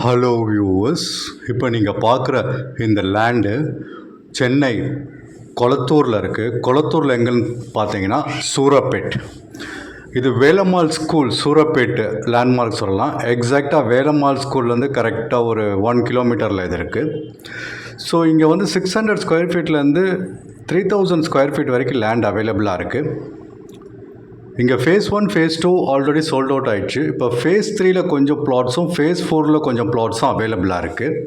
Hello viewers, இப்போ நீங்கள் பார்க்குற இந்த லேண்டு சென்னை கொளத்தூரில் இருக்குது. கொளத்தூரில் எங்கன்னு பார்த்தீங்கன்னா சூரப்பேட். இது வேலம்மாள் ஸ்கூல் சூரப்பேட்டு லேண்ட்மார்க் சொல்லலாம். எக்ஸாக்டாக வேலம்மாள் ஸ்கூல்லேருந்து கரெக்டாக ஒரு 1 கிலோமீட்டரில் இது இருக்குது. ஸோ இங்கே வந்து 600 ஸ்கொயர் ஃபீட்லேருந்து 3000 ஸ்கொயர் ஃபீட் வரைக்கும் லேண்ட் அவைலபிளாக இருக்குது. இங்கே phase 1 phase 2 already sold out ஆகிடுச்சு. இப்போ ஃபேஸ் 3ல் கொஞ்சம் ப்ளாட்ஸும் ஃபேஸ் 4ல் கொஞ்சம் ப்ளாட்ஸும் அவைலபிளாக இருக்குது.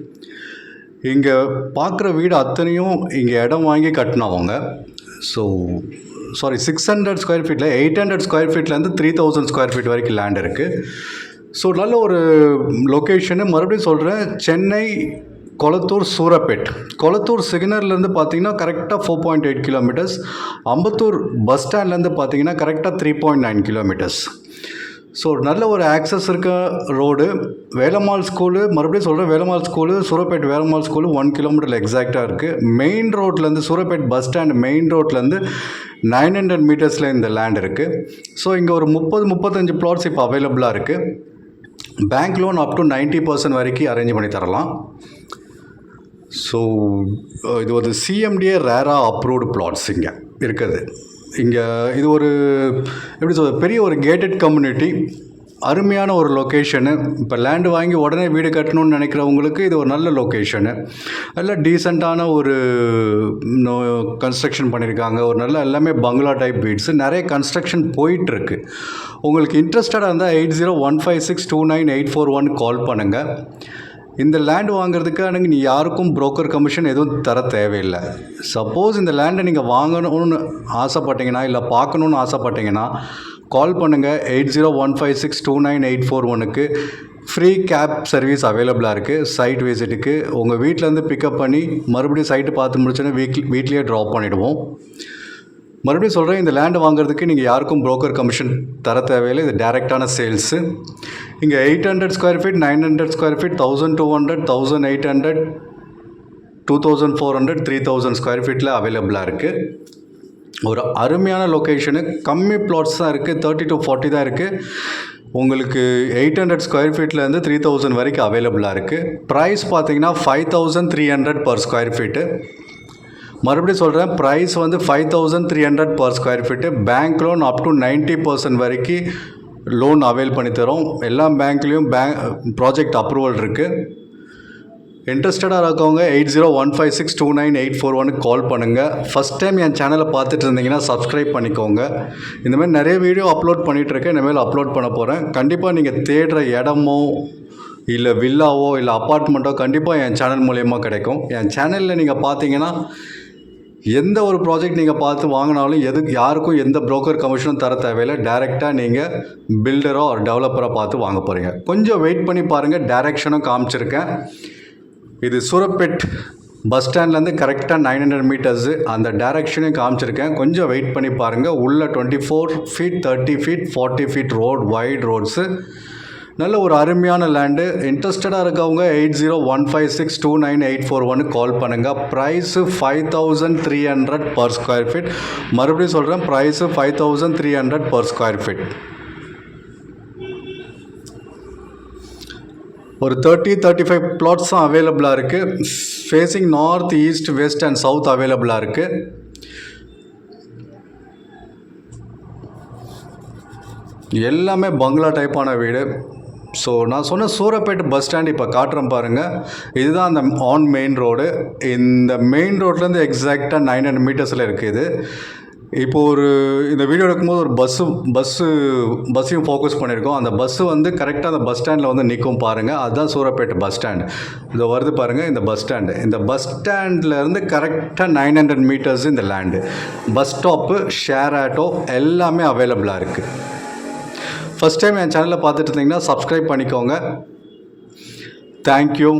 இங்கே பார்க்குற வீடு அத்தனையும் இங்கே இடம் வாங்கி கட்டினவங்க. ஸோ 600 ஸ்கொயர் ஃபீட்டில் 800 ஸ்கொயர் ஃபீட்லேருந்து 3000 ஸ்கொயர் ஃபீட் வரைக்கும் லேண்ட் இருக்குது. ஸோ நல்ல ஒரு லொக்கேஷனு. மறுபடியும் சொல்கிறேன், சென்னை கொளத்தூர் சூரப்பேட். கொளத்தூர் சிக்னல்லேருந்து பார்த்தீங்கன்னா கரெக்டாக 4.8 கிலோமீட்டர்ஸ். அம்பத்தூர் பஸ் ஸ்டாண்ட்லேருந்து பார்த்தீங்கன்னா கரெக்டாக 3.9 கிலோமீட்டர்ஸ். ஸோ நல்ல ஒரு ஆக்சஸ் இருக்க ரோடு. வேலம்மாள் ஸ்கூலு, மறுபடியும் சொல்கிறேன், வேலம்மாள் ஸ்கூலு சூரப்பேட் வேலம்மாள் ஸ்கூலு 1 கிலோமீட்டரில் எக்ஸாக்டாக இருக்குது. மெயின் ரோட்லேருந்து சூரப்பேட் பஸ் ஸ்டாண்ட் மெயின் ரோட்லேருந்து 900 மீட்டர்ஸில் இந்த லேண்ட் இருக்குது. ஸோ இங்கே ஒரு 30-35 ப்ளாட்ஸ் இப்போ அவைலபிளாக இருக்குது. பேங்க் லோன் அப் டு 90% வரைக்கும் அரேஞ்ச் பண்ணி தரலாம். ஸோ இது ஒரு சிஎம்டிஏ ரேரா அப்ரூவ்டு பிளாட்ஸ் இங்கே இருக்குது. இங்கே இது ஒரு எப்படி சொல்கிறது, பெரிய ஒரு கேட்டட் கம்யூனிட்டி, அருமையான ஒரு லொக்கேஷனு. இப்போ லேண்டு வாங்கி உடனே வீடு கட்டணும்னு நினைக்கிறவங்களுக்கு இது ஒரு நல்ல லொக்கேஷனு. எல்லாம் டீசெண்டான ஒரு கன்ஸ்ட்ரக்ஷன் பண்ணியிருக்காங்க. ஒரு நல்ல எல்லாமே பங்களா டைப் வீட்ஸு, நிறைய கன்ஸ்ட்ரக்ஷன் போயிட்டுருக்கு. உங்களுக்கு இன்ட்ரெஸ்டடாக இருந்தால் 8015629841 கால் பண்ணுங்கள். இந்த லேண்ட் வாங்குறதுக்காக நீ யாருக்கும் புரோக்கர் கமிஷன் எதுவும் தர தேவையில்லை. சப்போஸ் இந்த லேண்டை நீங்கள் வாங்கணும்னு ஆசைப்பட்டீங்கன்னா, இல்லை பார்க்கணுன்னு ஆசைப்பட்டீங்கன்னா கால் பண்ணுங்கள். 8015629841 ஃப்ரீ கேப் சர்வீஸ் அவைலபிளாக இருக்குது. சைட் விசிட்டுக்கு உங்கள் வீட்டிலேருந்து பிக்கப் பண்ணி மறுபடியும் சைட்டு பார்த்து முடிச்சோன்னா வீட்லேயே ட்ராப் பண்ணிவிடுவோம். மறுபடியும் சொல்கிறேன், இந்த லேண்டு வாங்குறதுக்கு நீங்கள் யாருக்கும் புரோக்கர் கமிஷன் தர தேவையில்லை. இது டைரெக்டான சேல்ஸு. இங்கே 800 square feet, 900 square feet, 1200, 1800, 2400, 3000 square ஃபீட்டில் அவைலபிளாக இருக்குது. ஒரு அருமையான லொக்கேஷனு. கம்மி ப்ளாட்ஸ் தான் இருக்குது, 30 to 40 தான் இருக்குது. உங்களுக்கு 800 ஸ்கொயர் ஃபீட்லேருந்து 3000 வரைக்கும் அவைலபிளாக இருக்குது. ப்ரைஸ் பார்த்தீங்கன்னா 5300 பர் ஸ்கொயர் ஃபீட்டு. மறுபடியும் சொல்கிறேன், ப்ரைஸ் வந்து 5300 per square feet. Bank loan up to 90% வரைக்கும் லோன் அவைல் பண்ணி தரோம். எல்லா பேங்க்லேயும் ப்ராஜெக்ட் அப்ரூவல் இருக்குது. இன்ட்ரெஸ்டடாக இருக்கவங்க 8015629841 கால் பண்ணுங்கள். ஃபஸ்ட் டைம் என் சேனலை பார்த்துட்டு இருந்தீங்கன்னா சப்ஸ்கிரைப் பண்ணிக்கோங்க. இந்தமாதிரி நிறைய வீடியோ அப்லோட் பண்ணிகிட்ருக்கேன், இனிமேல் அப்லோட் பண்ண போகிறேன். கண்டிப்பாக நீங்கள் தேடுற இடமோ இல்லை வில்லாவோ இல்லை அப்பார்ட்மெண்ட்டோ கண்டிப்பாக என் சேனல் மூலயமா கிடைக்கும். என் சேனலில் நீங்கள் பார்த்தீங்கன்னா எந்த ஒரு ப்ராஜெக்ட் நீங்கள் பார்த்து வாங்கினாலும் யாருக்கும் எந்த புரோக்கர் கமிஷனும் தர தேவையில்லை. டைரெக்டாக நீங்கள் பில்டரோ ஒரு டெவலப்பரை பார்த்து வாங்க போகிறீங்க. கொஞ்சம் வெயிட் பண்ணி பாருங்கள், டைரெக்ஷனும் காமிச்சிருக்கேன். இது சூரப்பேட் பஸ் ஸ்டாண்ட்லேருந்து கரெக்டாக 900 மீட்டர்ஸு, அந்த டைரெக்ஷனையும் காமிச்சிருக்கேன். கொஞ்சம் வெயிட் பண்ணி பாருங்கள். உள்ள 24 feet, 30 feet, 40 feet road, wide roads, நல்ல ஒரு அருமையான லேண்டு. இன்ட்ரெஸ்டடாக இருக்கவங்க 8015629841 கால் பண்ணுங்கள். Price 5300 per square feet. மறுபடியும் சொல்கிறேன், ப்ரைஸு 5300 பர் ஸ்கொயர் ஃபீட். ஒரு 30-35 ப்ளாட்ஸ் தான் அவைலபிளாக இருக்குது. Facing north, east, west and south அவைலபிளாக இருக்குது. எல்லாமே பங்களா டைப்பான வீடு. ஸோ நான் சொன்ன சூரப்பேட் பஸ் ஸ்டாண்ட் இப்போ காட்டுறேன் பாருங்கள். இதுதான் அந்த ஆன் மெயின் ரோடு. இந்த மெயின் ரோட்லேருந்து எக்ஸாக்டாக 900 மீட்டர்ஸில் இருக்குது. இப்போது இந்த வீடியோ எடுக்கும்போது ஒரு பஸ்ஸையும் ஃபோக்கஸ் பண்ணியிருக்கோம். அந்த பஸ்ஸு வந்து கரெக்டாக அந்த பஸ் ஸ்டாண்டில் வந்து நிற்கும் பாருங்கள். அதுதான் சூரப்பேட் பஸ் ஸ்டாண்ட். இதை வருது பாருங்கள், இந்த பஸ் ஸ்டாண்டு. இந்த பஸ் ஸ்டாண்ட்லேருந்து கரெக்டாக 900 மீட்டர்ஸ் இந்த land. Bus stop, share auto எல்லாமே அவைலபிளாக இருக்குது. ஃபஸ்ட் டைம் என் சேனலை பார்த்துட்டு இருந்தீங்கன்னா சப்ஸ்கிரைப் பண்ணிக்கோங்க. தேங்க்யூ.